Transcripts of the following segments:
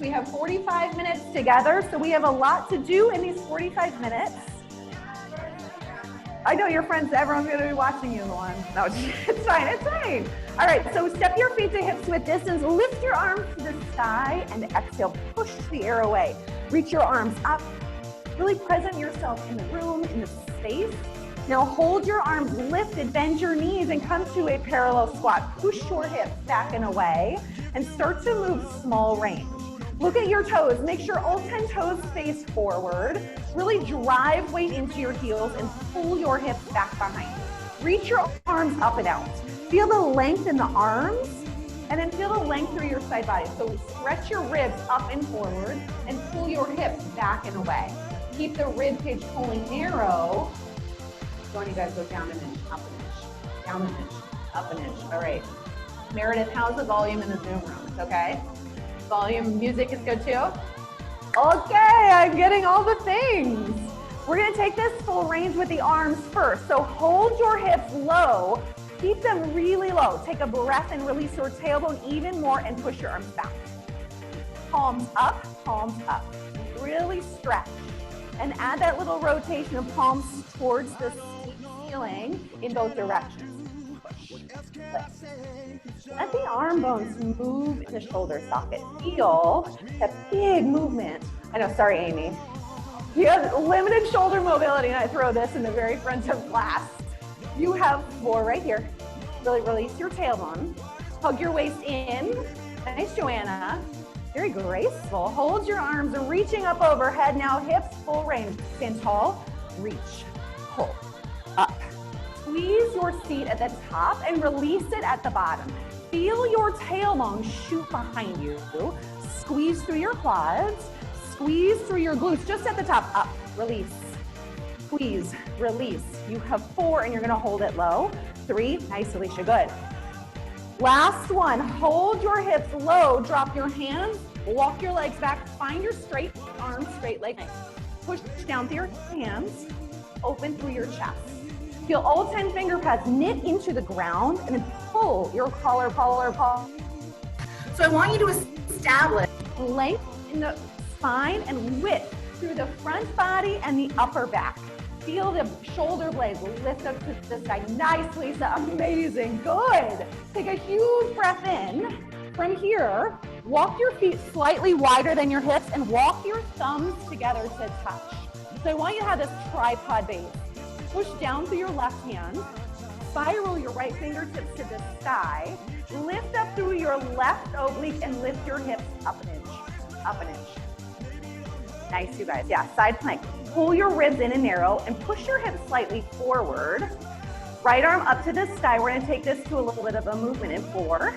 We have 45 minutes together, so we have a lot to do in these 45 minutes. I know your friends, everyone's going to be watching you, Luan. No, it's fine, it's fine. All right, so step your feet to hips width distance, lift your arms to the sky, and exhale, push the air away. Reach your arms up, really present yourself in the room, in the space. Now hold your arms lifted, bend your knees, and come to a parallel squat. Push your hips back and away, and start to move small range. Look at your toes. Make sure all 10 toes face forward. Really drive weight into your heels and pull your hips back behind you. Reach your arms up and out. Feel the length in the arms, and then feel the length through your side body. So stretch your ribs up and forward and pull your hips back and away. Keep the rib cage pulling narrow. So you guys go down an inch, up an inch, down an inch, up an inch. All right. Meredith, how's the volume in the Zoom room? It's okay? Volume, music is good too? Okay, I'm getting all the things. We're gonna take this full range with the arms first. So hold your hips low, keep them really low. Take a breath and release your tailbone even more and push your arms back. Palms up, really stretch. And add that little rotation of palms towards the ceiling in both directions. Push, lift. Let the arm bones move in the shoulder socket. Feel that big movement. I know, sorry, Amy. You have limited shoulder mobility, and I throw this in the very front of class. You have 4 right here. Really release your tailbone. Hug your waist in. Nice, Joanna. Very graceful. Hold your arms, reaching up overhead. Now hips full range. Stand tall, reach, pull, up. Squeeze your seat at the top and release it at the bottom. Feel your tailbone shoot behind you. Squeeze through your quads. Squeeze through your glutes just at the top. Up, release, squeeze, release. You have 4 and you're gonna hold it low. 3, nice, Alicia, good. Last one, hold your hips low, drop your hands, walk your legs back, find your straight arms, straight leg. Push down through your hands, open through your chest. Feel all 10 finger pads knit into the ground and then pull your collar. So I want you to establish length in the spine and width through the front body and the upper back. Feel the shoulder blades lift up to the side. Nice, Lisa, amazing, good. Take a huge breath in. From here, walk your feet slightly wider than your hips and walk your thumbs together to touch. So I want you to have this tripod base. Push down through your left hand, spiral your right fingertips to the sky, lift up through your left oblique and lift your hips up an inch. Nice, you guys, yeah, side plank. Pull your ribs in and narrow and push your hips slightly forward. Right arm up to the sky. We're gonna take this to a little bit of a movement in 4,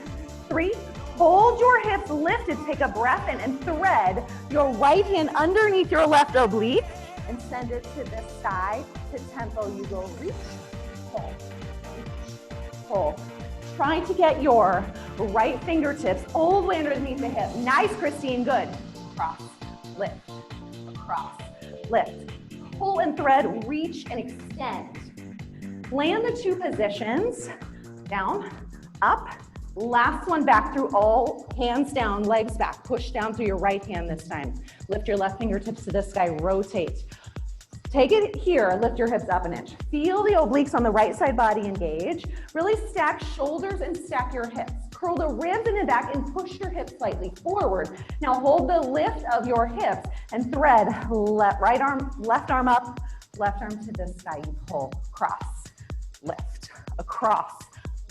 3, hold your hips lifted, take a breath in and thread your right hand underneath your left oblique and send it to the sky. To tempo, you go reach, pull, reach, pull. Trying to get your right fingertips all the way underneath the hip. Nice, Christine, good. Cross, lift, across, lift. Pull and thread, reach and extend. Land the 2 positions, down, up. Last one back through all hands down, legs back. Push down through your right hand this time. Lift your left fingertips to the sky, rotate. Take it here, lift your hips up an inch. Feel the obliques on the right side body engage. Really stack shoulders and stack your hips. Curl the ribs in the back and push your hips slightly forward. Now hold the lift of your hips and thread right arm, left arm up, left arm to the sky. You pull, cross, lift, across,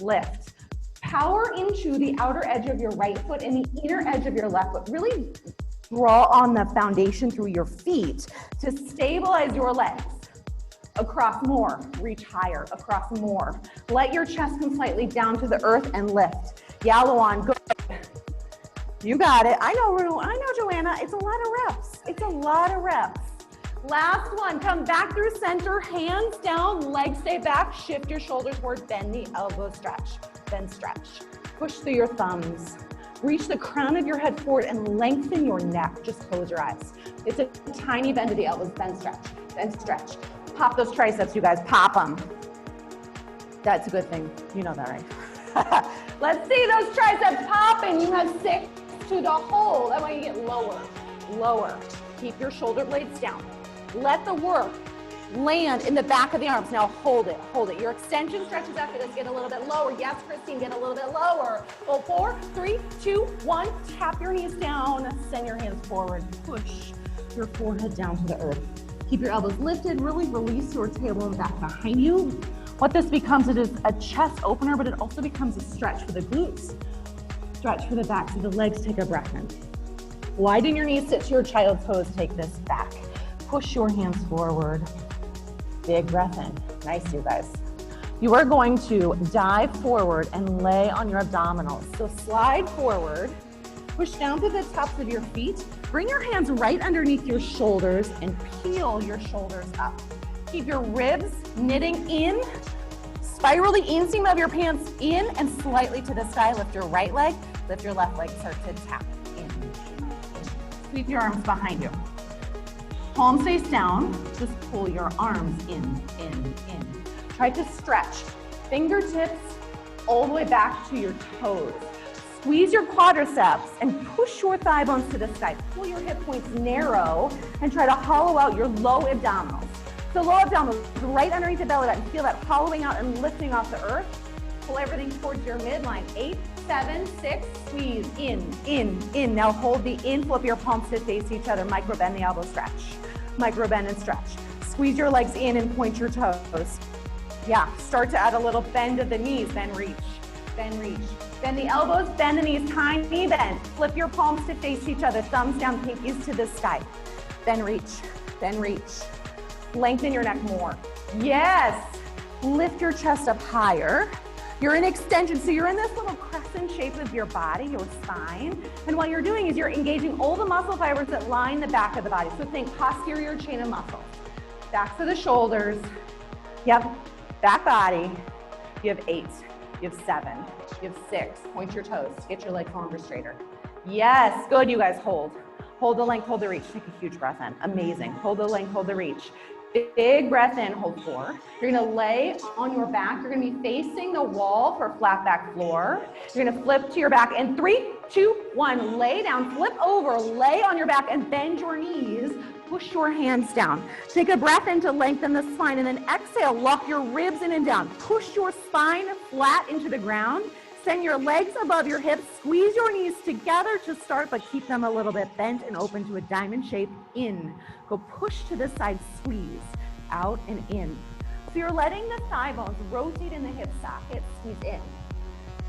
lift. Power into the outer edge of your right foot and the inner edge of your left foot. Really draw on the foundation through your feet to stabilize your legs. Across more, reach higher, across more. Let your chest come slightly down to the earth and lift. Yeah, Luan, good. You got it. I know, Joanna, it's a lot of reps. It's a lot of reps. Last one, come back through center, hands down, legs stay back, shift your shoulders forward, bend the elbow, stretch, then stretch. Push through your thumbs. Reach the crown of your head forward and lengthen your neck. Just close your eyes. It's a tiny bend of the elbows, then stretch, then stretch. Pop those triceps, you guys, pop them. That's a good thing. You know that, right? Let's see those triceps popping. You have 6 to the hold. I want you to get lower, lower. Keep your shoulder blades down. Let the work land in the back of the arms. Now hold it, hold it. Your extension stretches after this. Get a little bit lower. Yes, Christine, get a little bit lower. Go 4, 3, 2, 1. Tap your knees down. Send your hands forward. Push your forehead down to the earth. Keep your elbows lifted. Really release your tailbone back behind you. What this becomes, it is a chest opener, but it also becomes a stretch for the glutes. Stretch for the backs of the legs. Take a breath in. Widen your knees, sit to your child's pose. Take this back. Push your hands forward. Big breath in. Nice, you guys. You are going to dive forward and lay on your abdominals. So slide forward, push down to the tops of your feet. Bring your hands right underneath your shoulders and peel your shoulders up. Keep your ribs knitting in. Spiral the inseam of your pants in and slightly to the sky. Lift your right leg, lift your left leg. Start to tap in. Sweep your arms behind you. Palms face down, just pull your arms in. Try to stretch. Fingertips all the way back to your toes. Squeeze your quadriceps and push your thigh bones to the side. Pull your hip points narrow and try to hollow out your low abdominals. So low abdominals right underneath the belly button. Feel that hollowing out and lifting off the earth. Pull everything towards your midline. 8, 7, 6, squeeze, in. Now hold the in, flip your palms to face each other. Micro bend the elbow, stretch. Micro bend and stretch. Squeeze your legs in and point your toes. Yeah, start to add a little bend of the knees, then reach, then reach. Bend the elbows, bend the knees, tiny bend. Flip your palms to face each other, thumbs down, pinkies to the sky. Then reach, then reach. Lengthen your neck more. Yes, lift your chest up higher. You're in extension, so you're in this little crescent shape of your body, your spine. And what you're doing is you're engaging all the muscle fibers that line the back of the body. So think posterior chain of muscle. Backs of the shoulders. Yep, back body. You have 8, you have 7, you have 6. Point your toes, get your legs longer, straighter. Yes, good, you guys, hold. Hold the length, hold the reach. Take a huge breath in, amazing. Hold the length, hold the reach. Big breath in, hold 4. You're gonna lay on your back. You're gonna be facing the wall for flat back floor. You're gonna flip to your back in 3, 2, 1. Lay down, flip over, lay on your back and bend your knees. Push your hands down. Take a breath in to lengthen the spine and then exhale, lock your ribs in and down. Push your spine flat into the ground. Send your legs above your hips. Squeeze your knees together to start, but keep them a little bit bent and open to a diamond shape. In. Go push to the side, squeeze. Out and in. So you're letting the thigh bones rotate in the hip socket. Squeeze in.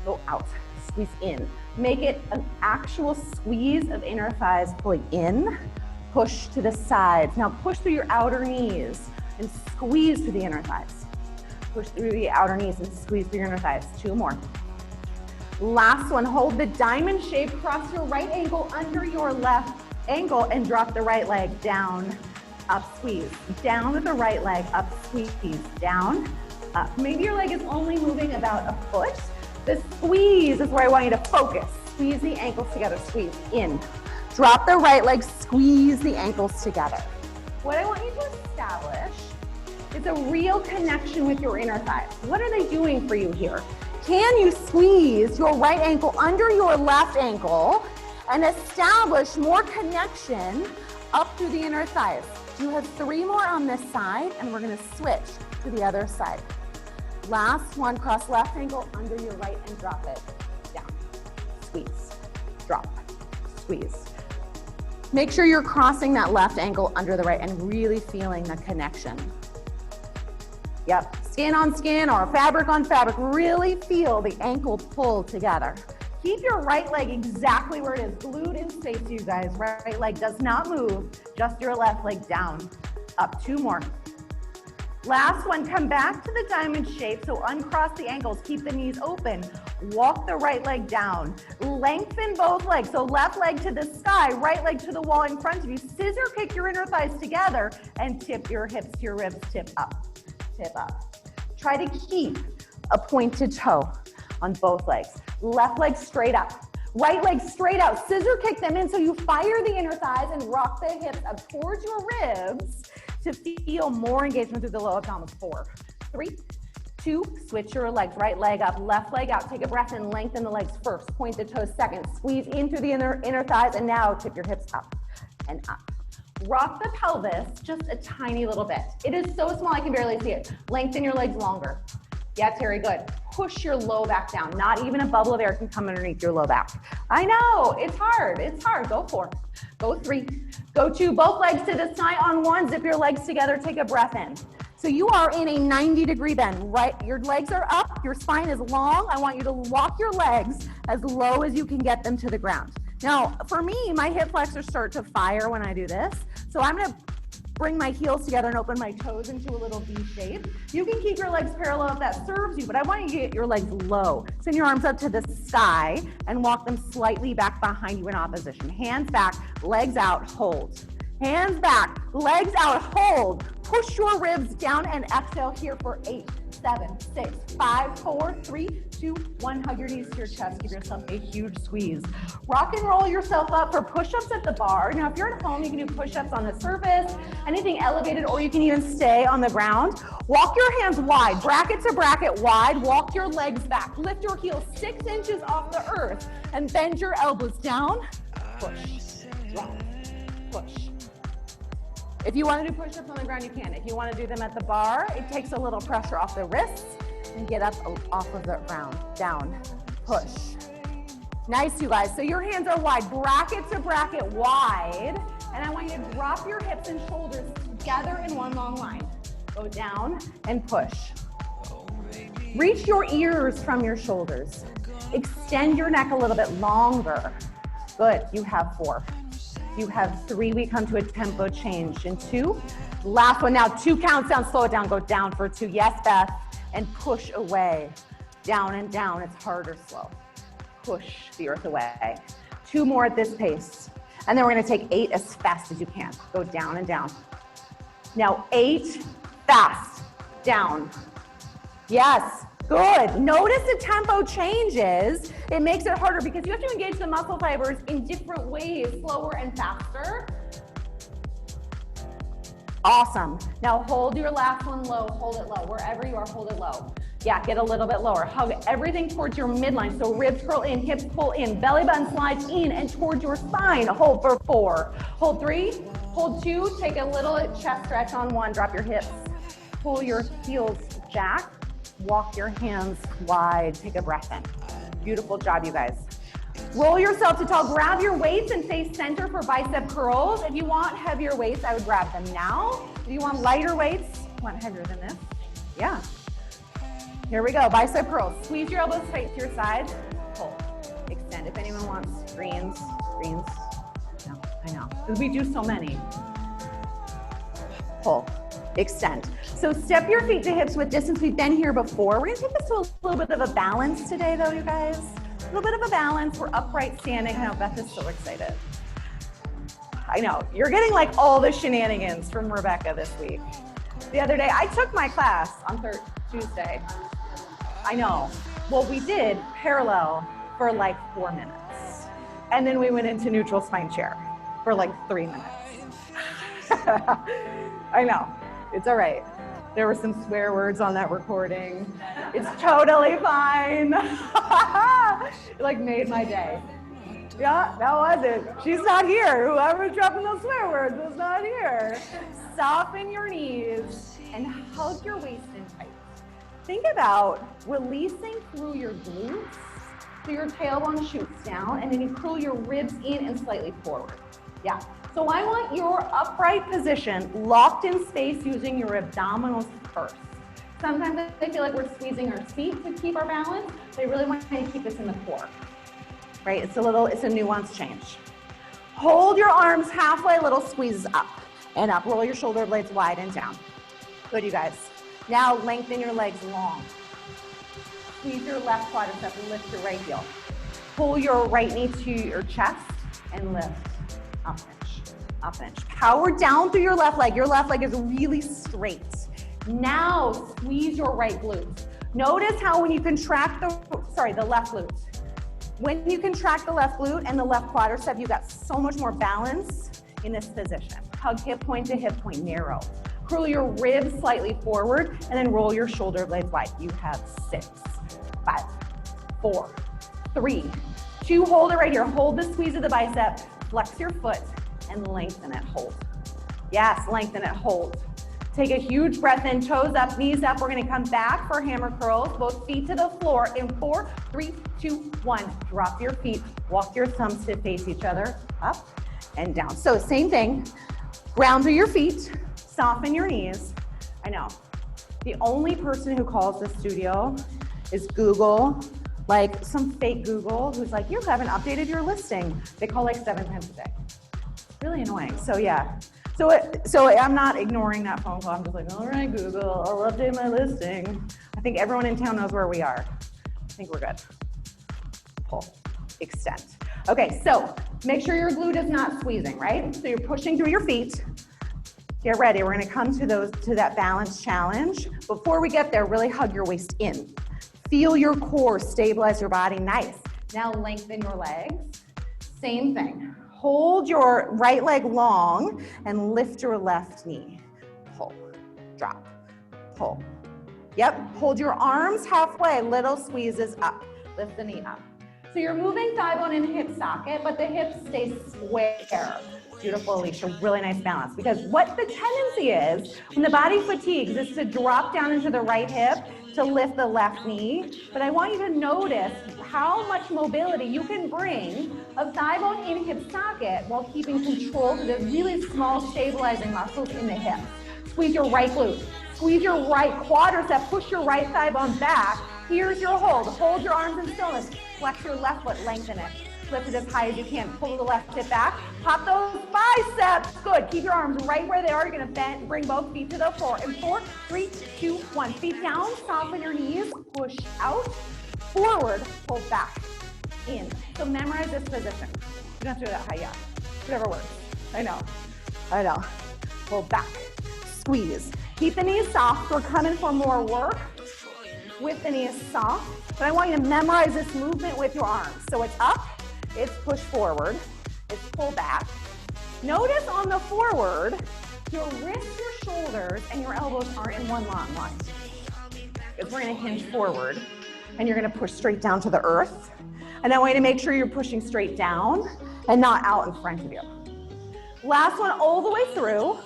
Go out. Squeeze in. Make it an actual squeeze of inner thighs, pulling in. Push to the sides. Now push through your outer knees and squeeze through the inner thighs. Push through the outer knees and squeeze through your inner thighs. 2 more. Last one, hold the diamond shape, cross your right ankle under your left ankle and drop the right leg down, up, squeeze. Down with the right leg, up, squeeze, down, up. Maybe your leg is only moving about a foot. The squeeze is where I want you to focus. Squeeze the ankles together, squeeze, in. Drop the right leg, squeeze the ankles together. What I want you to establish is a real connection with your inner thighs. What are they doing for you here? Can you squeeze your right ankle under your left ankle and establish more connection up through the inner thighs? You have 3 more on this side, and we're gonna switch to the other side. Last one, cross left ankle under your right and drop it down. Squeeze, drop, squeeze. Make sure you're crossing that left ankle under the right and really feeling the connection. Yep, skin on skin or fabric on fabric. Really feel the ankle pull together. Keep your right leg exactly where it is, glued in space, you guys. Right leg does not move, just your left leg down. Up, 2 more. Last one, come back to the diamond shape. So uncross the ankles, keep the knees open. Walk the right leg down. Lengthen both legs. So left leg to the sky, right leg to the wall in front of you. Scissor kick your inner thighs together and tip your hips to your ribs, tip up, tip up. Try to keep a pointed toe on both legs. Left leg straight up. Right leg straight out. Scissor kick them in so you fire the inner thighs and rock the hips up towards your ribs to feel more engagement through the low abdominals. 4, 3, 2, switch your legs, right leg up, left leg out. Take a breath in, lengthen the legs first, point the toes second, squeeze in through the inner thighs, and now tip your hips up and up. Rock the pelvis just a tiny little bit. It is so small I can barely see it. Lengthen your legs longer. Yeah, Terry, good. Push your low back down. Not even a bubble of air can come underneath your low back. I know, it's hard, Go 4, go 3, go 2, both legs to the side on 1, zip your legs together, take a breath in. So you are in a 90-degree bend, right? Your legs are up, your spine is long. I want you to walk your legs as low as you can get them to the ground. Now, for me, my hip flexors start to fire when I do this. So I'm gonna bring my heels together and open my toes into a little V shape. You can keep your legs parallel if that serves you, but I want you to get your legs low. Send your arms up to the sky and walk them slightly back behind you in opposition. Hands back, legs out, hold. Hands back, legs out, hold. Push your ribs down and exhale here for 8, 7, 6, 5, 4, 3, 2, 1. Hug your knees to your chest. Give yourself a huge squeeze. Rock and roll yourself up for push-ups at the bar. Now, if you're at home, you can do push-ups on the surface, anything elevated, or you can even stay on the ground. Walk your hands wide, bracket to bracket wide. Walk your legs back. Lift your heels 6 inches off the earth and bend your elbows down. Push, drop, push. If you want to do push-ups on the ground, you can. If you want to do them at the bar, it takes a little pressure off the wrists and get up off of the ground. Down, push. Nice, you guys. So your hands are wide, bracket to bracket wide. And I want you to drop your hips and shoulders together in one long line. Go down and push. Reach your ears from your shoulders. Extend your neck a little bit longer. Good, you have 4. You have 3, we come to a tempo change in 2. Last one now, 2 counts down, slow it down, go down for 2. Yes, Beth, and push away. Down and down, it's hard or slow. Push the earth away. 2 more at this pace. And then we're gonna take 8 as fast as you can. Go down and down. Now 8, fast, down. Yes. Good. Notice the tempo changes. It makes it harder because you have to engage the muscle fibers in different ways, slower and faster. Awesome. Now hold your last one low, hold it low. Wherever you are, hold it low. Yeah, get a little bit lower. Hug everything towards your midline. So ribs curl in, hips pull in, belly button slides in and towards your spine. Hold for 4. Hold 3, hold 2, take a little chest stretch on 1, drop your hips. Pull your heels back. Walk your hands wide, take a breath in. Beautiful job, you guys. Roll yourself to tall, grab your weights and face center for bicep curls. If you want heavier weights, I would grab them now. If you want lighter weights, want heavier than this? Yeah. Here we go, bicep curls. Squeeze your elbows straight to your side, pull, extend. If anyone wants greens. No, I know, because we do so many. Pull, extend. So step your feet to hips with distance. We've been here before. We're gonna take this to a little bit of a balance today though, you guys. A little bit of a balance. We're upright standing. I know Beth is so excited. I know, you're getting like all the shenanigans from Rebecca this week. The other day, I took my class on Tuesday. I know. Well, we did parallel for like 4 minutes. And then we went into neutral spine chair for like 3 minutes. I know, it's all right. There were some swear words on that recording. It's totally fine. It like made my day. Yeah, that was it. She's not here. Whoever's dropping those swear words was not here. Soften your knees and hug your waist in tight. Think about releasing through your glutes so your tailbone shoots down and then you curl your ribs in and slightly forward. Yeah. So I want your upright position locked in space using your abdominals first. Sometimes I feel like we're squeezing our feet to keep our balance. They really want to keep us in the core, right? It's a nuanced change. Hold your arms halfway, little squeezes up and up. Roll your shoulder blades wide and down. Good, you guys. Now lengthen your legs long. Squeeze your left quadricep and lift your right heel. Pull your right knee to your chest and lift. Up inch. Power down through your left leg. Your left leg is really straight. Now squeeze your right glute. Notice how when you contract the left glute. When you contract the left glute and the left quadricep, you got so much more balance in this position. Hug hip point to hip point, narrow. Curl your ribs slightly forward and then roll your shoulder blades wide. You have 6, 5, 4, 3, 2, hold it right here. Hold the squeeze of the bicep, flex your foot and lengthen it, hold. Yes, lengthen it, hold. Take a huge breath in, toes up, knees up. We're gonna come back for hammer curls, both feet to the floor in 4, 3, 2, 1. Drop your feet, walk your thumbs to face each other, up and down. So same thing, ground through your feet, soften your knees. I know, the only person who calls the studio is Google, like some fake Google who's like, you haven't updated your listing. They call like 7 times a day. Really annoying, so yeah. So I'm not ignoring that phone call. I'm just like, all right, Google, I'll update my listing. I think everyone in town knows where we are. I think we're good. Pull, extend. Okay, so make sure your glute is not squeezing, right? So you're pushing through your feet. Get ready, we're gonna come to that balance challenge. Before we get there, really hug your waist in. Feel your core, stabilize your body, nice. Now lengthen your legs, same thing. Hold your right leg long and lift your left knee. Pull, drop, pull. Yep, hold your arms halfway, little squeezes up. Lift the knee up. So you're moving thigh bone and hip socket, but the hips stay square. Beautiful, Alicia, really nice balance. Because what the tendency is, when the body fatigues, is to drop down into the right hip to lift the left knee. But I want you to notice how much mobility you can bring of thigh bone in hip socket while keeping control to the really small stabilizing muscles in the hips. Squeeze your right glute, squeeze your right quadricep, push your right thigh bone back. Here's your hold. Hold your arms in stillness. Flex your left foot, lengthen it. Lift it as high as you can. Pull the left hip back. Pop those biceps. Good. Keep your arms right where they are. You're going to bend. Bring both feet to the floor. In 4, 3, 2, 1. Feet down. Soften your knees. Push out. Forward. Pull back. In. So memorize this position. You don't have to do that high yet. Whatever works. I know. I know. Pull back. Squeeze. Keep the knees soft. We're coming for more work with the knees soft. But I want you to memorize this movement with your arms. So it's up. It's push forward, it's pull back. Notice on the forward, your wrists, your shoulders, and your elbows are in one long line. Because we're gonna hinge forward, and you're gonna push straight down to the earth. And I want you to make sure you're pushing straight down and not out in front of you. Last one, all the way through.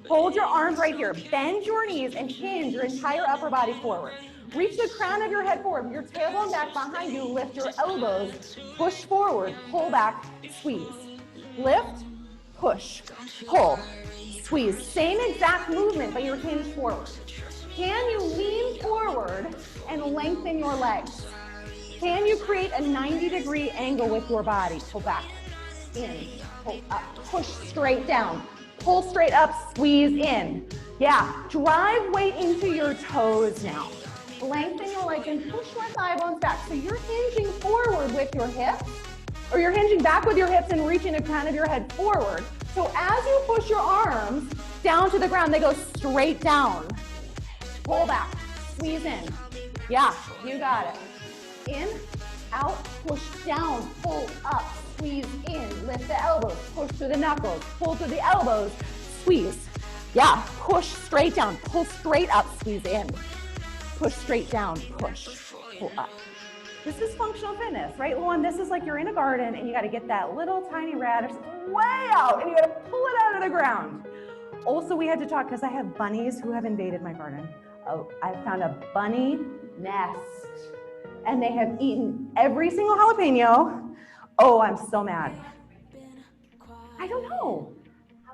Hold your arms right here. Bend your knees and hinge your entire upper body forward. Reach the crown of your head forward. Your tailbone back behind you. Lift your elbows. Push forward. Pull back. Squeeze. Lift. Push. Pull. Squeeze. Same exact movement, but you're hinged forward. Can you lean forward and lengthen your legs? Can you create a 90-degree angle with your body? Pull back. In. Pull up. Push straight down. Pull straight up. Squeeze in. Yeah. Drive weight into your toes now. Lengthen your legs and push your thigh bones back. So you're hinging forward with your hips, or you're hinging back with your hips and reaching the crown of your head forward. So as you push your arms down to the ground, they go straight down. Pull back, squeeze in. Yeah, you got it. In, out, push down, pull up, squeeze in. Lift the elbows, push through the knuckles, pull through the elbows, squeeze. Yeah, push straight down, pull straight up, squeeze in. Push straight down, push, pull up. This is functional fitness, right, Luan? This is like you're in a garden and you gotta get that little tiny radish way out and you gotta pull it out of the ground. Also, we had to talk because I have bunnies who have invaded my garden. Oh, I found a bunny nest and they have eaten every single jalapeno. Oh, I'm so mad. I don't know.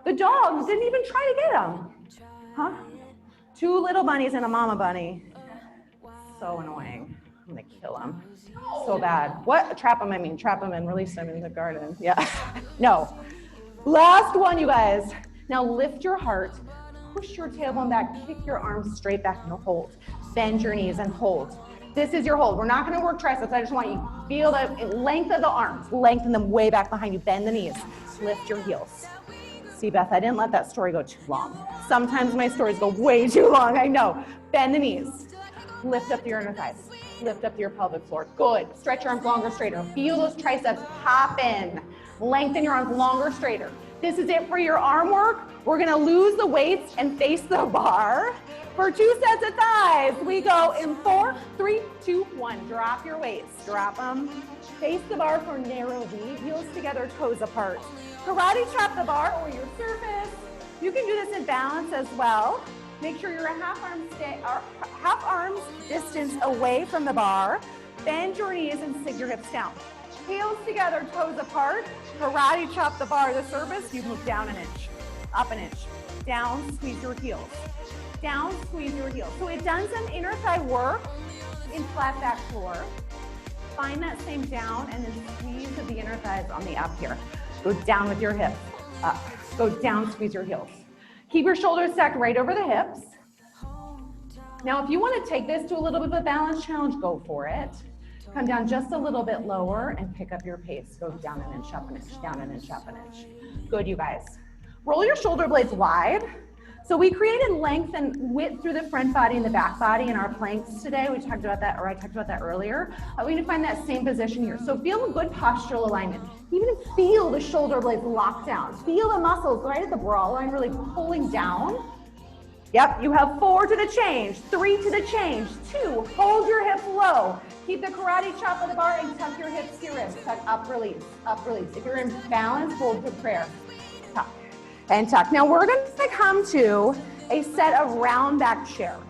The dogs didn't even try to get them. Huh? 2 little bunnies and a mama bunny. So annoying. I'm gonna kill them. So bad. What? Trap them, I mean. Trap them and release them in the garden. Yeah. No. Last one, you guys. Now lift your heart. Push your tailbone back. Kick your arms straight back and hold. Bend your knees and hold. This is your hold. We're not gonna work triceps. I just want you to feel the length of the arms. Lengthen them way back behind you. Bend the knees. Lift your heels. See, Beth, I didn't let that story go too long. Sometimes my stories go way too long, I know. Bend the knees. Lift up your inner thighs. Lift up your pelvic floor. Good. Stretch your arms longer, straighter. Feel those triceps pop in. Lengthen your arms longer, straighter. This is it for your arm work. We're gonna lose the weights and face the bar. For 2 sets of thighs, we go in 4, 3, 2, 1. Drop your weights, drop them. Face the bar for narrow V, heels together, toes apart. Karate chop the bar or your surface. You can do this in balance as well. Make sure you're a half arms distance away from the bar. Bend your knees and sink your hips down. Heels together, toes apart. Karate chop the bar, the surface. You move down an inch, up an inch. Down, squeeze your heels. Down, squeeze your heels. So we've done some inner thigh work in flat back floor. Find that same down and then squeeze of the inner thighs on the up here. Go down with your hips, up. Go down, squeeze your heels. Keep your shoulders stacked right over the hips. Now, if you want to take this to a little bit of a balance challenge, go for it. Come down just a little bit lower and pick up your pace. Go down an inch, up an inch, down an inch, up an inch. Good, you guys. Roll your shoulder blades wide. So we created length and width through the front body and the back body in our planks today. We talked about that, or I talked about that earlier. We need to find that same position here. So feel a good postural alignment. Even feel the shoulder blades locked down. Feel the muscles right at the brow line really pulling down. Yep, you have 4 to the change, 3 to the change, 2, hold your hips low. Keep the karate chop of the bar and tuck your hips to your ribs. Tuck, up, release, up, release. If you're in balance, hold for prayer. Tuck and tuck. Now we're going to come to a set of round back chairs.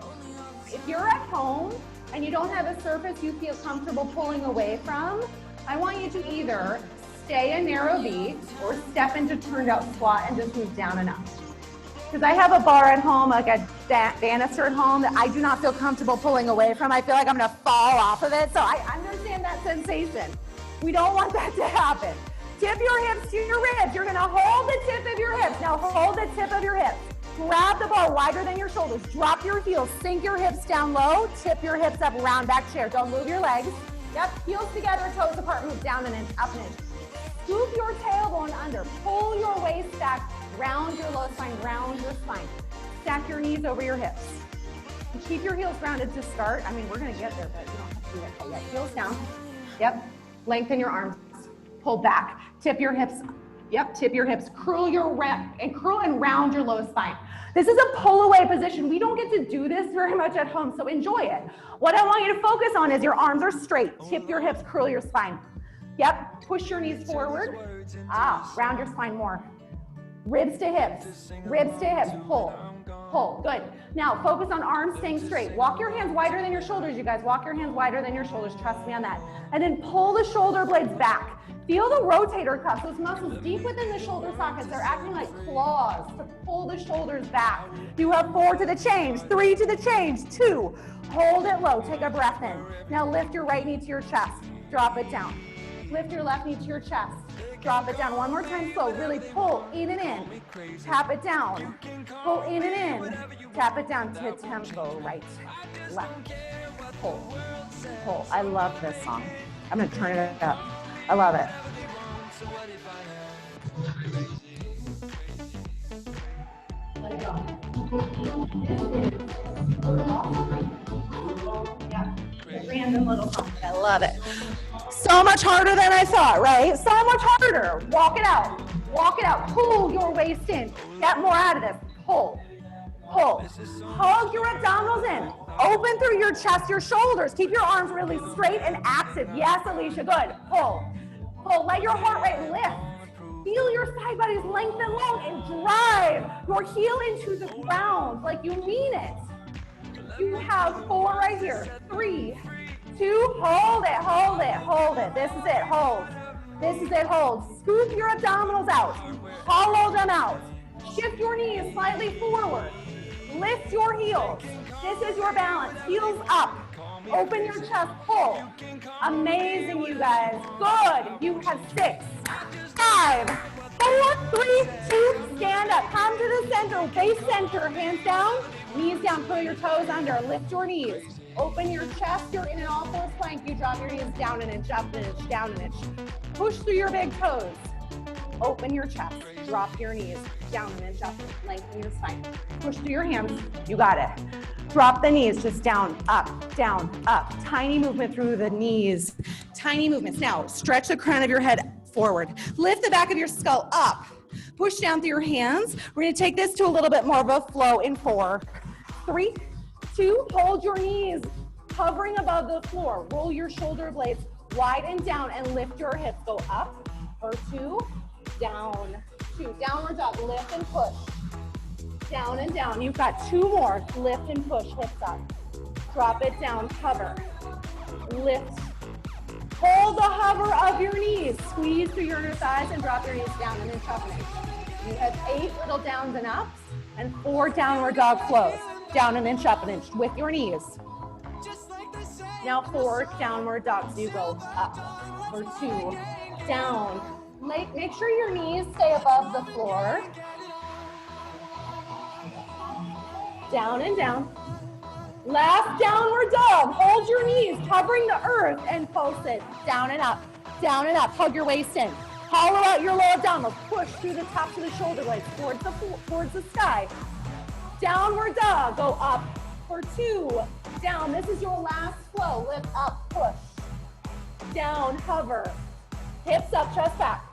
If you're at home and you don't have a surface you feel comfortable pulling away from, I want you to either stay a narrow V or step into turned out squat and just move down and up. Because I have a bar at home, like a banister at home, that I do not feel comfortable pulling away from. I feel like I'm gonna fall off of it, so I understand that sensation. We don't want that to happen. Tip your hips to your ribs. You're gonna hold the tip of your hips. Now hold the tip of your hips. Grab the bar wider than your shoulders. Drop your heels, sink your hips down low, tip your hips up, round back chair. Don't move your legs. Yep, heels together, toes apart, move down an inch, up an inch. Scoop your tailbone under, pull your waist back, round your low spine, round your spine. Stack your knees over your hips. And keep your heels grounded to start. I mean, we're gonna get there, but you don't have to do that quite yet. Heels down. Yep, lengthen your arms, pull back. Tip your hips, yep, tip your hips. Curl and round your low spine. This is a pull away position. We don't get to do this very much at home, so enjoy it. What I want you to focus on is your arms are straight. Tip your hips, curl your spine. Yep, push your knees forward. Round your spine more. Ribs to hips, pull, pull, good. Now focus on arms staying straight. Walk your hands wider than your shoulders, you guys. Walk your hands wider than your shoulders, trust me on that. And then pull the shoulder blades back. Feel the rotator cuffs, those muscles deep within the shoulder sockets. They're acting like claws to pull the shoulders back. You have 4 to the change, 3 to the change, 2. Hold it low, take a breath in. Now lift your right knee to your chest, drop it down. Lift your left knee to your chest. Drop it down. One more time slow. Really pull in and in. Tap it down. Pull in and in. Tap it down to tempo. Right, left. Pull, pull. I love this song. I'm going to turn it up. I love it. Let it go. Yeah. Random little song. I love it. So much harder than I thought, right? So much harder. Walk it out. Walk it out. Pull your waist in. Get more out of this. Pull. Pull. Hug your abdominals in. Open through your chest, your shoulders. Keep your arms really straight and active. Yes, Alicia, good. Pull. Pull. Let your heart rate lift. Feel your side bodies lengthen long and drive your heel into the ground like you mean it. You have 4 right here. 3, 2, hold it, hold it, hold it. This is it, hold. This is it, hold. Scoop your abdominals out. Hollow them out. Shift your knees slightly forward. Lift your heels. This is your balance. Heels up. Open your chest, pull. Amazing, you guys. Good. You have 6, 5, 4, 3, 2, stand up. Come to the center, base center, hands down, knees down, pull your toes under, lift your knees. Open your chest, you're in an all-fours plank. You drop your knees down an inch, up an inch, down an inch. Push through your big toes. Open your chest, drop your knees, down an inch, up, lengthen your spine. Push through your hands, you got it. Drop the knees, just down, up, tiny movement through the knees, tiny movements. Now, stretch the crown of your head forward. Lift the back of your skull up. Push down through your hands. We're gonna take this to a little bit more of a flow in 4, 3, 2, hold your knees hovering above the floor. Roll your shoulder blades wide and down and lift your hips. Go up for 2, down, 2. Downward dog, lift and push. Down and down. You've got 2 more. Lift and push, hips up. Drop it down, hover. Lift. Hold the hover of your knees. Squeeze through your inner thighs and drop your knees down and then shuffle. You have 8 little downs and ups and 4 downward dog flows. Down and inch up and inch with your knees. Now 4 downward dogs. You go up for 2, down. Make sure your knees stay above the floor. Down and down. Last downward dog. Hold your knees, covering the earth and pulse it. Down and up, down and up. Hug your waist in. Hollow out your lower abdominals. Push through the tops of the shoulder blades towards the sky. Downward dog. Go up for 2. Down. This is your last flow. Lift up, push. Down, hover. Hips up, chest back.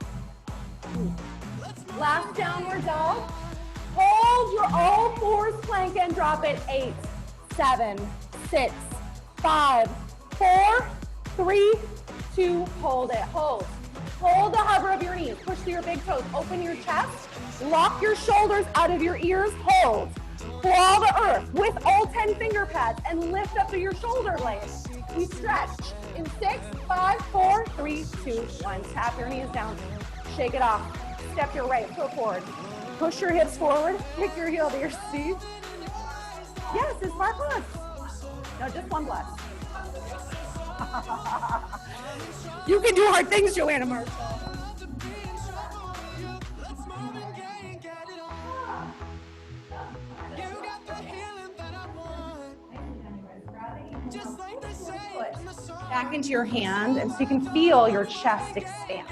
Last downward dog. Hold your all 4s plank and drop it. 8, 7, 6, 5, 4, 3, 2, hold it, hold. Hold the hover of your knees, push through your big toes, open your chest, lock your shoulders out of your ears, hold. Claw the earth with all 10 finger pads and lift up through your shoulder blades. We stretch in 6, 5, 4, 3, 2, 1. Tap your knees down, shake it off, step your right foot forward. Push your hips forward, kick your heel to your seat. Yes, it's 5 plus. No, just 1 plus. You can do hard things, Joanna Marshall. Back into your hand, and so you can feel your chest expand.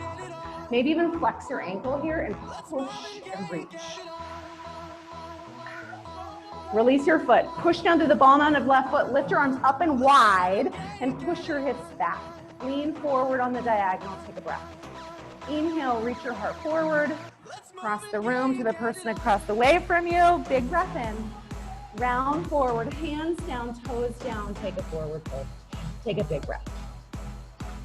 Maybe even flex your ankle here and push and reach. Release your foot. Push down to the ball mound of left foot. Lift your arms up and wide and push your hips back. Lean forward on the diagonal. Take a breath. Inhale, reach your heart forward. Across the room to the person across the way from you. Big breath in. Round forward, hands down, toes down. Take a forward fold. Take a big breath.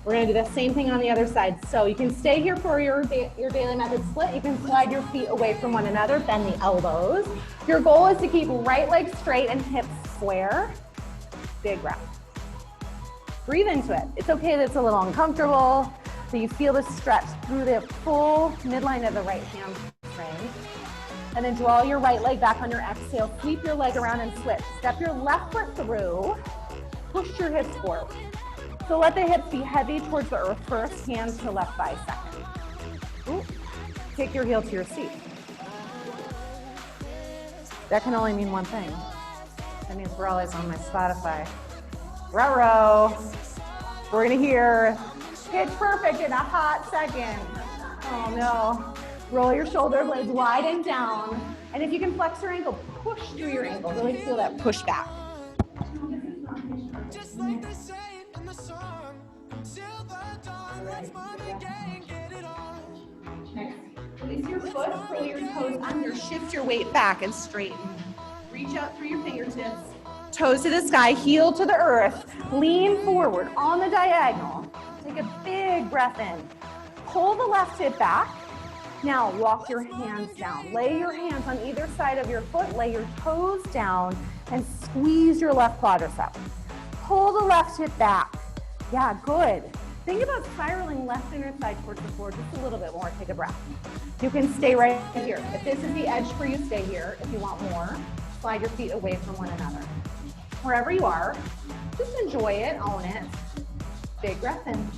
We're gonna do the same thing on the other side. So you can stay here for your daily method split. You can slide your feet away from one another, bend the elbows. Your goal is to keep right leg straight and hips square. Big breath. Breathe into it. It's okay that it's a little uncomfortable. So you feel the stretch through the full midline of the right hamstring. And then draw your right leg back on your exhale. Sweep your leg around and switch. Step your left foot through. Push your hips forward. So let the hips be heavy towards the earth first, hands to left thigh second. Ooh. Kick your heel to your seat. That can only mean one thing. That means we're always on my Spotify. Ruh-roh. We're gonna hear Pitch Perfect in a hot second. Oh no. Roll your shoulder blades wide and down. And if you can flex your ankle, push through your ankle. Really feel that push back. Just like they say in the song, till the dawn, let's Monday gang, get it on. Next, release your foot, curl your toes under, shift your weight back and straighten. Reach out through your fingertips, toes to the sky, heel to the earth. Lean forward on the diagonal. Take a big breath in. Pull the left hip back. Now walk your hands down. Lay your hands on either side of your foot, lay your toes down, and squeeze your left quadricep. Pull the left hip back. Yeah, good. Think about spiraling left inner thigh towards the floor just a little bit more. Take a breath. You can stay right here. If this is the edge for you, stay here. If you want more, slide your feet away from one another. Wherever you are, just enjoy it, own it. Big breath in.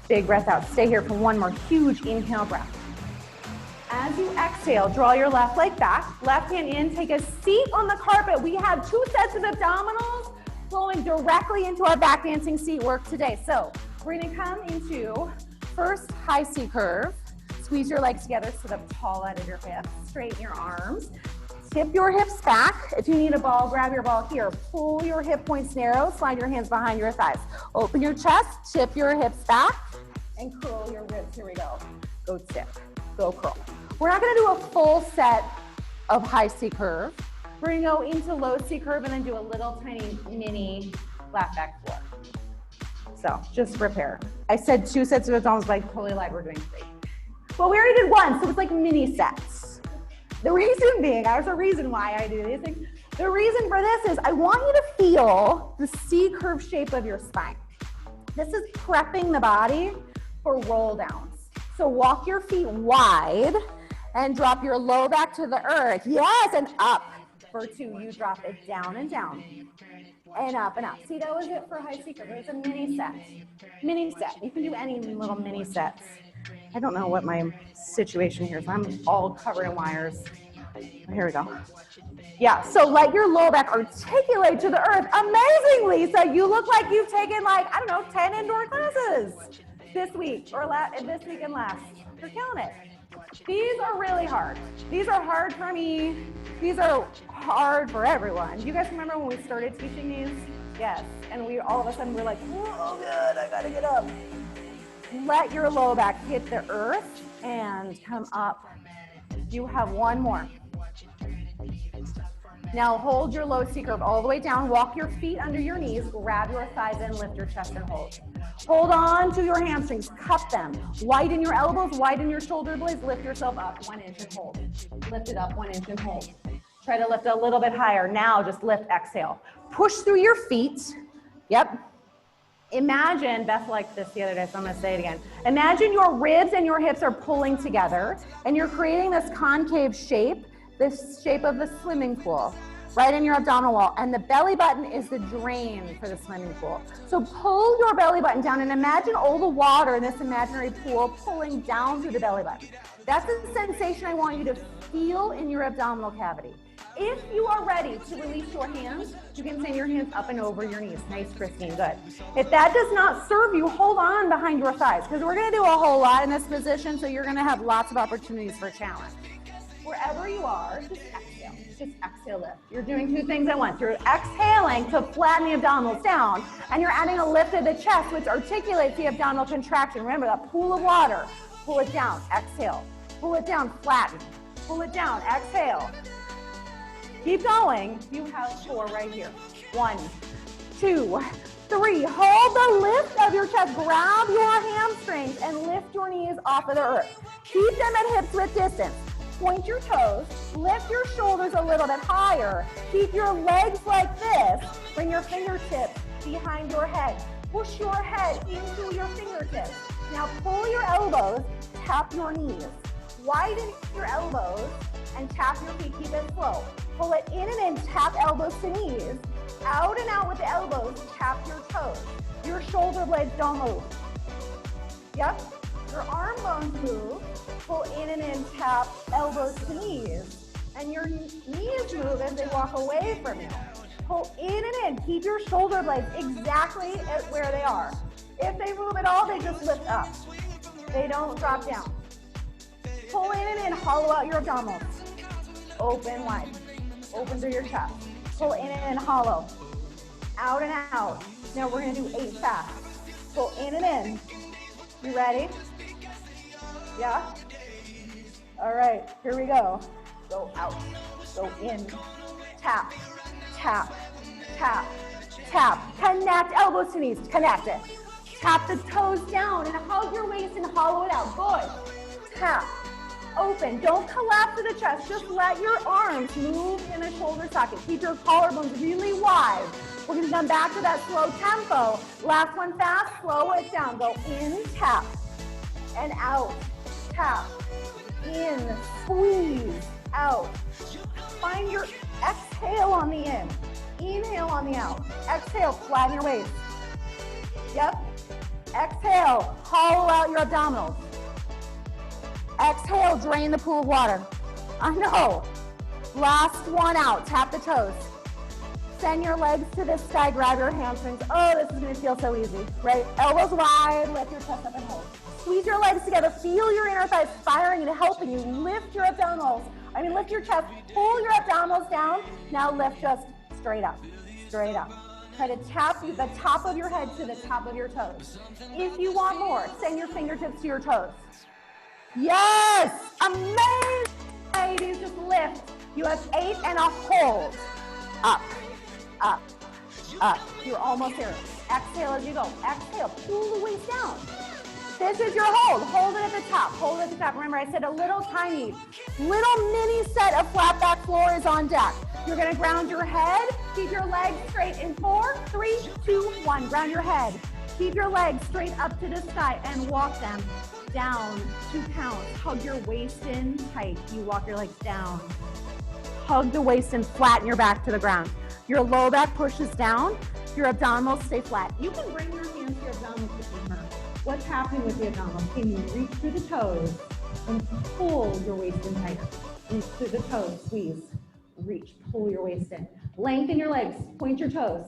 Big breath out. Stay here for one more huge inhale breath. As you exhale, draw your left leg back, left hand in, take a seat on the carpet. We have 2 sets of abdominals flowing directly into our back dancing seat work today. So we're gonna come into first high C curve. Squeeze your legs together, sit up tall out of your hips, straighten your arms. Tip your hips back. If you need a ball, grab your ball here. Pull your hip points narrow, slide your hands behind your thighs. Open your chest, tip your hips back, and curl your ribs. Here we go. Goat step. go curl. We're not gonna do a full set of high C curve. We're gonna go into low C curve and then do a little tiny mini flat back floor. So just prepare. I said 2 sets of abdominals, but I totally lied, we're doing 3. Well, we already did 1, so it's like mini sets. The reason being, there's a reason why I do these things. The reason for this is I want you to feel the C curve shape of your spine. This is prepping the body for roll downs. So walk your feet wide and drop your low back to the earth. Yes, and up. For 2, you drop it down and down. And up and up. See, that was it for high C curve. It was a mini set. Mini set. You can do any little mini sets. I don't know what my situation here is. I'm all covered in wires. Here we go. Yeah, so let your low back articulate to the earth. Amazing, Lisa. You look like you've taken like, I don't know, 10 indoor classes this week or this week and last. You're killing it. These are really hard. These are hard for me. These are hard for everyone. Do you guys remember when we started teaching these? Yes. And we all of a sudden we're like, oh good, I gotta get up. Let your low back hit the earth and come up. You have 1 more. Now hold your low C curve all the way down. Walk your feet under your knees. Grab your thighs in, lift your chest and hold. Hold on to your hamstrings, cup them. Widen your elbows, widen your shoulder blades, lift yourself up 1 inch and hold. Lift it up 1 inch and hold. Try to lift a little bit higher. Now just lift, exhale. Push through your feet. Yep. Imagine, Beth liked this the other day, so I'm gonna say it again. Imagine your ribs and your hips are pulling together and you're creating this concave shape, this shape of the swimming pool, right in your abdominal wall. And the belly button is the drain for the swimming pool. So pull your belly button down and imagine all the water in this imaginary pool pulling down through the belly button. That's the sensation I want you to feel in your abdominal cavity. If you are ready to release your hands, you can send your hands up and over your knees. Nice, Christine, good. If that does not serve you, hold on behind your thighs because we're gonna do a whole lot in this position, so you're gonna have lots of opportunities for challenge. Wherever you are, just exhale, lift. You're doing 2 things at once. You're exhaling to flatten the abdominals down, and you're adding a lift of the chest, which articulates the abdominal contraction. Remember that pool of water. Pull it down, exhale. Pull it down, flatten. Pull it down, exhale. Keep going. You have 4 right here. 1, 2, 3. Hold the lift of your chest. Grab your hamstrings and lift your knees off of the earth. Keep them at hip width distance. Point your toes. Lift your shoulders a little bit higher. Keep your legs like this. Bring your fingertips behind your head. Push your head into your fingertips. Now pull your elbows. Tap your knees. Widen your elbows and tap your feet. Keep it slow. Pull it in and in, tap elbows to knees. Out and out with the elbows, tap your toes. Your shoulder blades don't move. Yep, your arm bones move. Pull in and in, tap elbows to knees. And your knees move as they walk away from you. Pull in and in, keep your shoulder blades exactly at where they are. If they move at all, they just lift up. They don't drop down. Pull in and in, hollow out your abdominals. Open wide. Open through your chest. Pull in and in, hollow. Out and out. Now we're gonna do 8 fast. Pull in and in. You ready? Yeah? All right, here we go. Go out, go in. Tap, tap, tap, tap. Connect elbows to knees, connect it. Tap the toes down and hug your waist and hollow it out. Good. Tap. Open. Don't collapse to the chest. Just let your arms move in a shoulder socket. Keep your collarbones really wide. We're going to come back to that slow tempo. Last one fast. Slow it down. Go in, tap, and out. Tap, in, squeeze, out. Find your exhale on the in. Inhale on the out. Exhale, flatten your waist. Yep. Exhale, hollow out your abdominals. Exhale, drain the pool of water. I know. Last one out, tap the toes. Send your legs to the sky, grab your hamstrings. Oh, this is gonna feel so easy, right? Elbows wide, lift your chest up and hold. Squeeze your legs together, feel your inner thighs firing and helping you. Lift your abdominals, lift your chest, pull your abdominals down. Now lift just straight up, straight up. Try to tap the top of your head to the top of your toes. If you want more, send your fingertips to your toes. Yes, amazing. Ladies, just lift. You have 8 and a hold. Up, up, up. You're almost there. Exhale as you go. Exhale, pull the waist down. This is your hold. Hold it at the top. Hold it at the top. Remember, I said a little tiny, little mini set of flat back floor is on deck. You're gonna ground your head. Keep your legs straight in 4, 3, 2, 1. Ground your head. Keep your legs straight up to the sky and walk them down 2 counts. Hug your waist in tight. You walk your legs down. Hug the waist and flatten your back to the ground. Your low back pushes down. Your abdominals stay flat. You can bring your hands to your abdominals to confirm. What's happening with the abdominals? Can you reach through the toes and pull your waist in tighter? Reach through the toes, squeeze, reach, pull your waist in. Lengthen your legs, point your toes.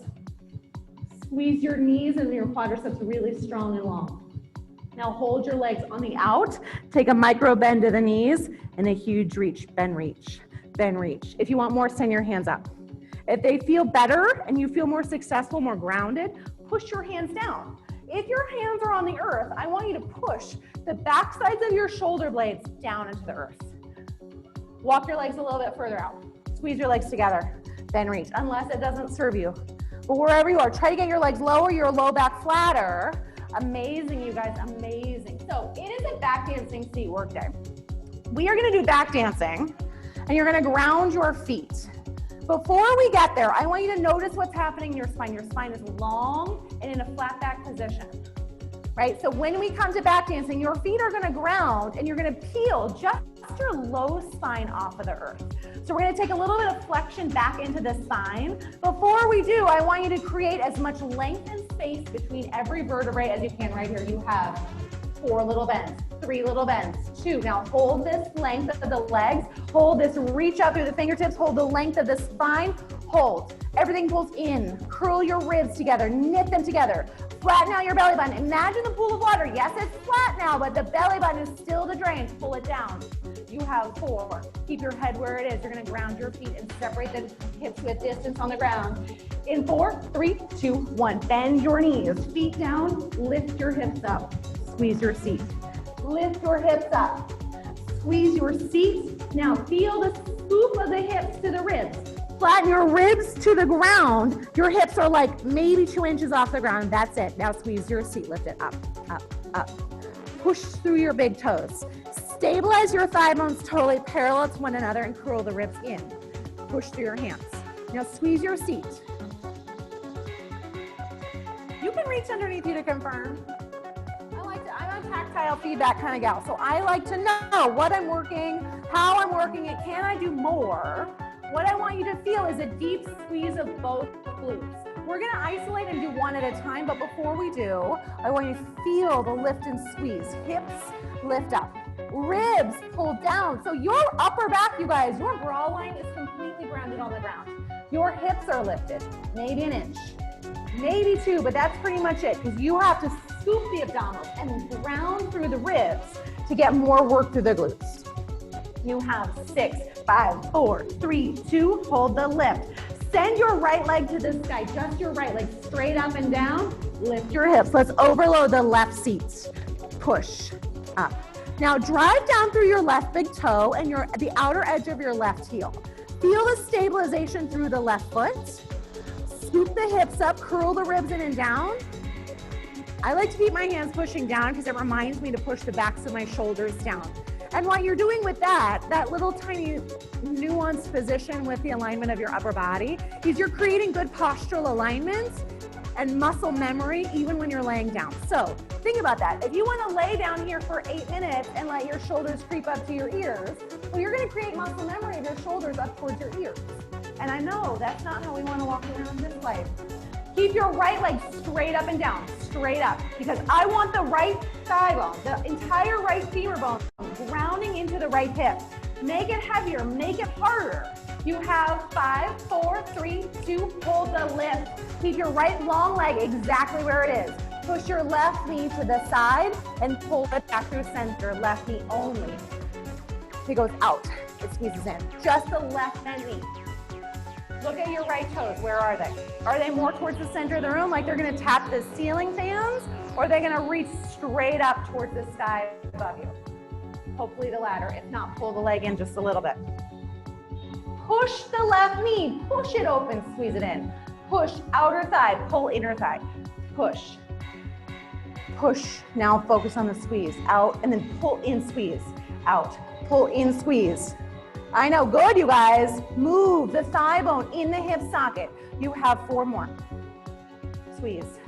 Squeeze your knees and your quadriceps really strong and long. Now hold your legs on the out, take a micro bend to the knees and a huge reach, bend, reach, bend, reach. If you want more, send your hands up. If they feel better and you feel more successful, more grounded, push your hands down. If your hands are on the earth, I want you to push the back sides of your shoulder blades down into the earth. Walk your legs a little bit further out. Squeeze your legs together, bend, reach, unless it doesn't serve you. But wherever you are, try to get your legs lower, your low back flatter. Amazing, you guys, amazing. So it is a back dancing seat work day. We are gonna do back dancing, and you're gonna ground your feet. Before we get there, I want you to notice what's happening in your spine. Your spine is long and in a flat back position, right? So when we come to back dancing, your feet are gonna ground and you're gonna peel just your low spine off of the earth. So we're gonna take a little bit of flexion back into the spine. Before we do, I want you to create as much length and space between every vertebrae as you can. Right here, you have 4 little bends, 3 little bends, 2. Now hold this length of the legs, hold this, reach out through the fingertips, hold the length of the spine, hold. Everything pulls in, curl your ribs together, knit them together, flatten out your belly button. Imagine the pool of water. Yes, it's flat now, but the belly button is still the drain. Pull it down. You have 4. Keep your head where it is. You're gonna ground your feet and separate the hips with distance on the ground. In 4, 3, 2, 1. Bend your knees, feet down, lift your hips up. Squeeze your seat. Lift your hips up. Squeeze your seat. Now feel the scoop of the hips to the ribs. Flatten your ribs to the ground. Your hips are like maybe 2 inches off the ground. That's it. Now squeeze your seat. Lift it up, up, up. Push through your big toes. Stabilize your thigh bones totally parallel to one another and curl the ribs in. Push through your hands. Now squeeze your seat. You can reach underneath you to confirm. I'm a tactile feedback kind of gal, so I like to know what I'm working, how I'm working it, can I do more? What I want you to feel is a deep squeeze of both glutes. We're gonna isolate and do one at a time, but before we do, I want you to feel the lift and squeeze. Hips lift up, ribs pull down. So your upper back, you guys, your bra line is completely grounded on the ground. Your hips are lifted, maybe an inch, maybe 2, but that's pretty much it, because you have to scoop the abdominals and ground through the ribs to get more work through the glutes. You have 6, 5, 4, 3, 2, hold the lift. Send your right leg to the sky, just your right leg straight up and down. Lift your hips. Let's overload the left seats. Push up. Now drive down through your left big toe and the outer edge of your left heel. Feel the stabilization through the left foot. Scoop the hips up, curl the ribs in and down. I like to keep my hands pushing down because it reminds me to push the backs of my shoulders down. And what you're doing with that little tiny nuanced position with the alignment of your upper body is you're creating good postural alignments and muscle memory even when you're laying down. So think about that. If you want to lay down here for 8 minutes and let your shoulders creep up to your ears, well, you're going to create muscle memory of your shoulders up towards your ears. And I know that's not how we want to walk around this life. Keep your right leg straight up and down, straight up, because I want the right thigh bone, the entire right femur bone, grounding into the right hip. Make it heavier, make it harder. You have 5, 4, 3, 2, hold the lift. Keep your right long leg exactly where it is. Push your left knee to the side and pull it back through center, left knee only. It goes out, it squeezes in. Just the left bent knee. Look at your right toes, where are they? Are they more towards the center of the room, like they're gonna tap the ceiling fans, or are they gonna reach straight up towards the sky above you? hopefully the ladder. If not, pull the leg in just a little bit. Push the left knee, push it open, squeeze it in. Push, outer thigh, pull inner thigh. Push, push. Now focus on the squeeze, out, and then pull in, squeeze, out, pull in, squeeze. I know, good, you guys. Move the thigh bone in the hip socket. You have 4 more. Squeeze,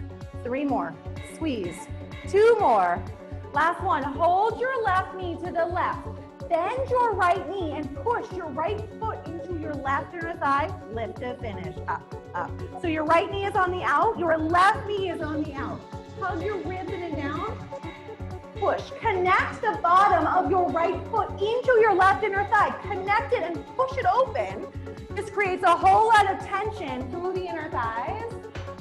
3 more, squeeze, 2 more. Last one, hold your left knee to the left. Bend your right knee and push your right foot into your left inner thigh. Lift to finish, up, up. So your right knee is on the out, your left knee is on the out. Hug your ribs in and down. Push, connect the bottom of your right foot into your left inner thigh. Connect it and push it open. This creates a whole lot of tension through the inner thighs.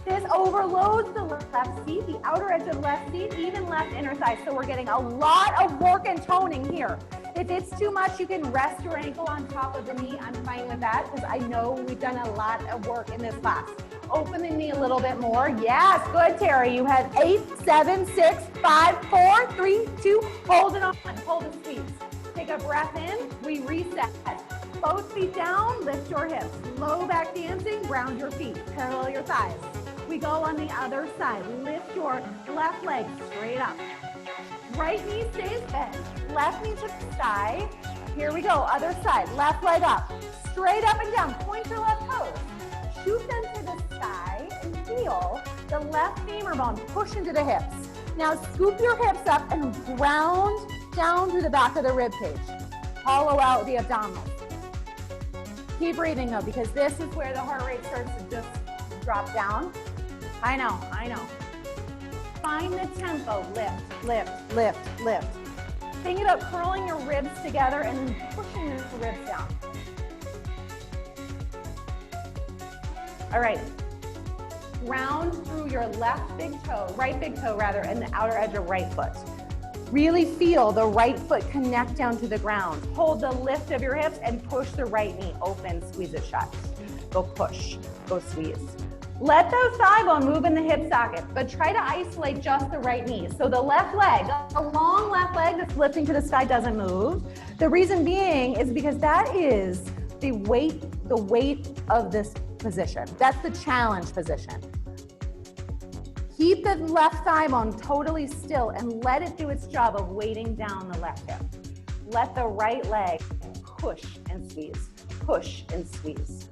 This overloads the left seat, the outer edge of the left seat, even left inner thigh. So we're getting a lot of work and toning here. If it's too much, you can rest your ankle on top of the knee. I'm fine with that because I know we've done a lot of work in this class. Open the knee a little bit more. Yes, good, Terry. You have 8, 7, 6, 5, 4, 3, 2. Hold it on. Hold the squeeze. Take a breath in. We reset. Both feet down. Lift your hips. Low back dancing. Ground your feet. Parallel your thighs. We go on the other side. Lift your left leg straight up. Right knee stays bent. Left knee to the side. Here we go. Other side. Left leg up. Straight up and down. Point your left toes. Shoot them to the side and feel the left femur bone push into the hips. Now scoop your hips up and ground down to the back of the rib cage. Hollow out the abdominals. Keep breathing though, because this is where the heart rate starts to just drop down. I know, I know. Find the tempo. Lift, lift, lift, lift. Think about curling your ribs together and then pushing the ribs down. All right. Ground through your left big toe, right big toe rather, and the outer edge of right foot. Really feel the right foot connect down to the ground. Hold the lift of your hips and push the right knee open, squeeze it shut. Go push, go squeeze. Let the thigh bone move in the hip socket, but try to isolate just the right knee. So the left leg, a long left leg that's lifting to the sky doesn't move. The reason being is because that is the weight of this position. That's the challenge position. Keep the left thigh bone totally still and let it do its job of weighting down the left hip. Let the right leg push and squeeze, push and squeeze.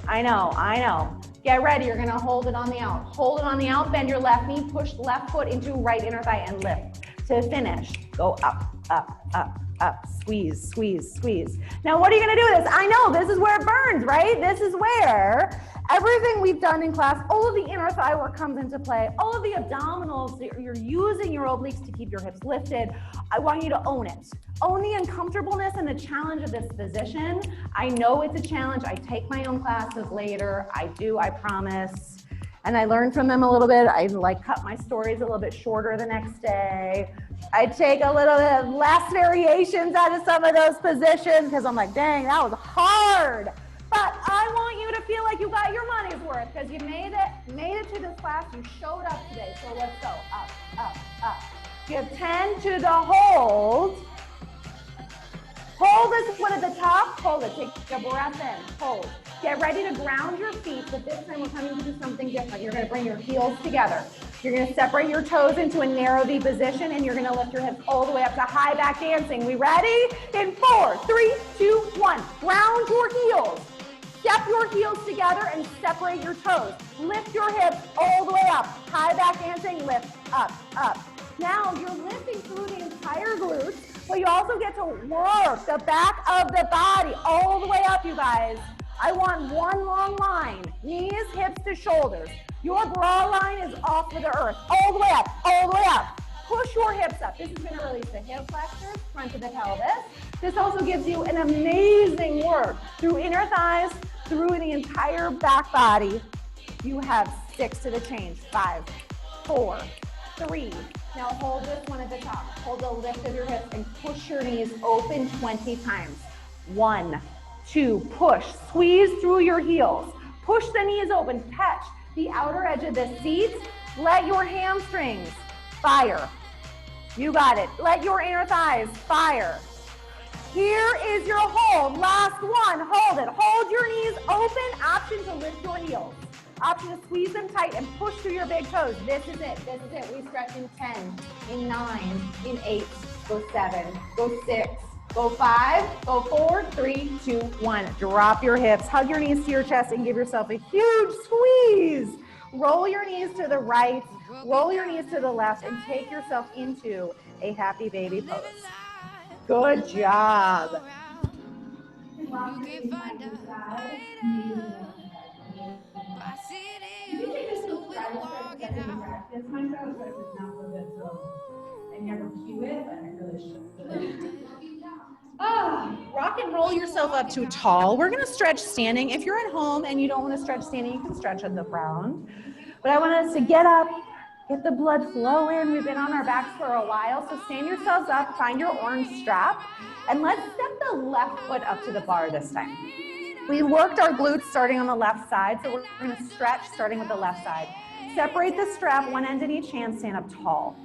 I know, I know. Get ready, you're gonna hold it on the out. Hold it on the out, bend your left knee, push the left foot into right inner thigh and lift. To finish, go up, up, up, up, squeeze, squeeze, squeeze. Now what are you gonna do with this? I know, this is where it burns, right? This is where everything we've done in class, all of the inner thigh work comes into play, all of the abdominals, you're using your obliques to keep your hips lifted. I want you to own it. Own the uncomfortableness and the challenge of this position. I know it's a challenge. I take my own classes later. I do, I promise. And I learn from them a little bit. I like cut my stories a little bit shorter the next day. I take a little bit of less variations out of some of those positions because I'm like, dang, that was hard. But I want you to feel like you got your money's worth because you made it to this class. You showed up today. So let's go up, up, up. You have 10 to the hold. Hold this one at the top. Hold it. Take a breath in. Hold. Get ready to ground your feet, but this time we're coming to do something different. You're going to bring your heels together. You're going to separate your toes into a narrow V position, and you're going to lift your hips all the way up to high back dancing. We ready? In 4, 3, 2, 1. Ground your heels. Step your heels together and separate your toes. Lift your hips all the way up. High back dancing, lift, up, up. Now you're lifting through the entire glutes, but you also get to work the back of the body all the way up, you guys. I want one long line, knees, hips to shoulders. Your bra line is off of the earth, all the way up, all the way up. Push your hips up. This is going to release the hip flexors, front of the pelvis. This also gives you an amazing work through inner thighs, through the entire back body. You have 6 to the change. 5, 4, 3. Now hold this one at the top. Hold the lift of your hips and push your knees open 20 times. 1, 2, push. Squeeze through your heels. Push the knees open. Touch the outer edge of the seat. Let your hamstrings fire. You got it. Let your inner thighs fire. Here is your hold. Last one. Hold it. Hold your knees open. Option to lift your heels. Option to squeeze them tight and push through your big toes. This is it. This is it. We stretch in 10, in 9, in 8, go 7, go 6, go 5, go 4, 3, 2, 1. Drop your hips. Hug your knees to your chest and give yourself a huge squeeze. Roll your knees to the right. Roll your knees to the left and take yourself into a happy baby pose. Good job. Rock and roll yourself up to tall. We're going to stretch standing. If you're at home and you don't want to stretch standing, you can stretch on the ground. But I want us to get up, get the blood flowing. We've been on our backs for a while, so stand yourselves up, find your orange strap, and let's step the left foot up to the bar this time. We worked our glutes starting on the left side, so we're going to stretch starting with the left side. Separate the strap, one end in each hand, stand up tall.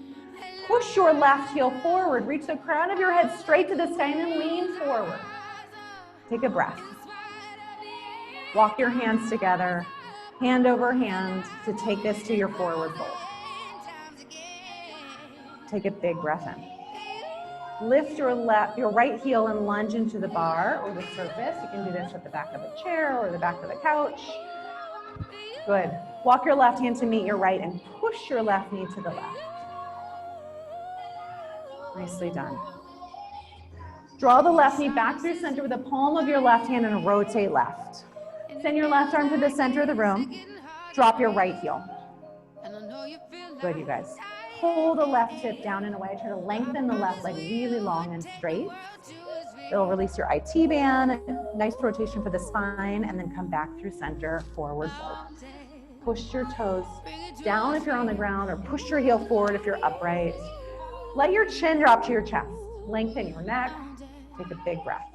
Push your left heel forward, reach the crown of your head straight to the sky and then lean forward. Take a breath. Walk your hands together, hand over hand to take this to your forward fold. Take a big breath in. Lift your right heel and lunge into the bar or the surface. You can do this at the back of a chair or the back of the couch. Good. Walk your left hand to meet your right and push your left knee to the left. Nicely done. Draw the left knee back through center with the palm of your left hand and rotate left. Send your left arm to the center of the room. Drop your right heel. Good, you guys. Pull the left hip down and away. Try to lengthen the left leg really long and straight. It'll release your IT band. Nice rotation for the spine, and then come back through center, forward fold. Push your toes down if you're on the ground, or push your heel forward if you're upright. Let your chin drop to your chest. Lengthen your neck. Take a big breath.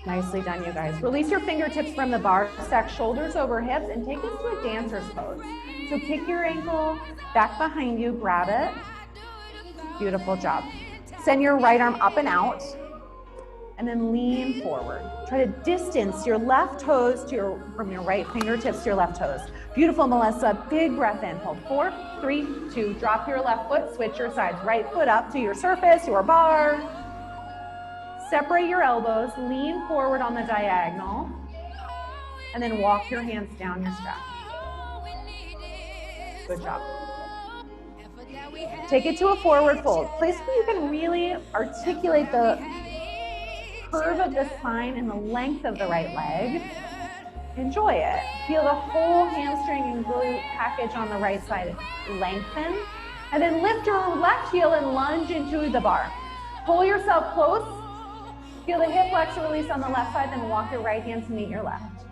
Nicely done, you guys. Release your fingertips from the bar. Stack shoulders over hips and take this to a dancer's pose. So kick your ankle back behind you, grab it. Beautiful job. Send your right arm up and out, and then lean forward. Try to distance your left toes from your right fingertips to your left toes. Beautiful, Melissa. Big breath in. Hold 4, 3, 2. Drop your left foot. Switch your sides. Right foot up to your surface, your bar. Separate your elbows. Lean forward on the diagonal. And then walk your hands down your strap. Good job. Take it to a forward fold. Place where you can really articulate the curve of the spine and the length of the right leg. Enjoy it. Feel the whole hamstring and glute package on the right side lengthen. And then lift your left heel and lunge into the bar. Pull yourself close. Feel the hip flexor release on the left side, then walk your right hand to meet your left.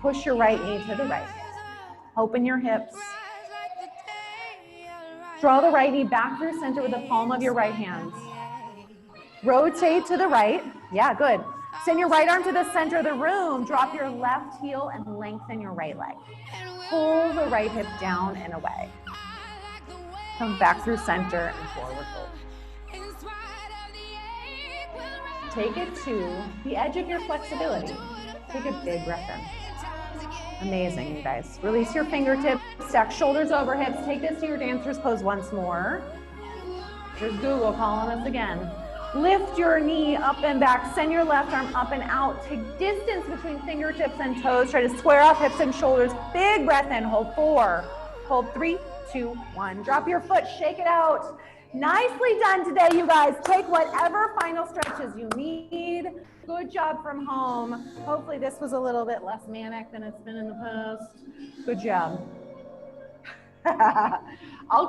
Push your right knee to the right. Open your hips. Draw the right knee back through center with the palm of your right hand. Rotate to the right. Yeah, good. Send your right arm to the center of the room. Drop your left heel and lengthen your right leg. Pull the right hip down and away. Come back through center and forward fold. Take it to the edge of your flexibility. Take a big breath in. Amazing, you guys. Release your fingertips, stack shoulders over hips. Take this to your dancer's pose once more. Here's Google calling us again. Lift your knee up and back. Send your left arm up and out. Take distance between fingertips and toes. Try to square off hips and shoulders. Big breath in. Hold 4. Hold 3, 2, 1. Drop your foot. Shake it out. Nicely done today, you guys. Take whatever final stretches you need. Good job from home. Hopefully this was a little bit less manic than it's been in the past. Good job. I'll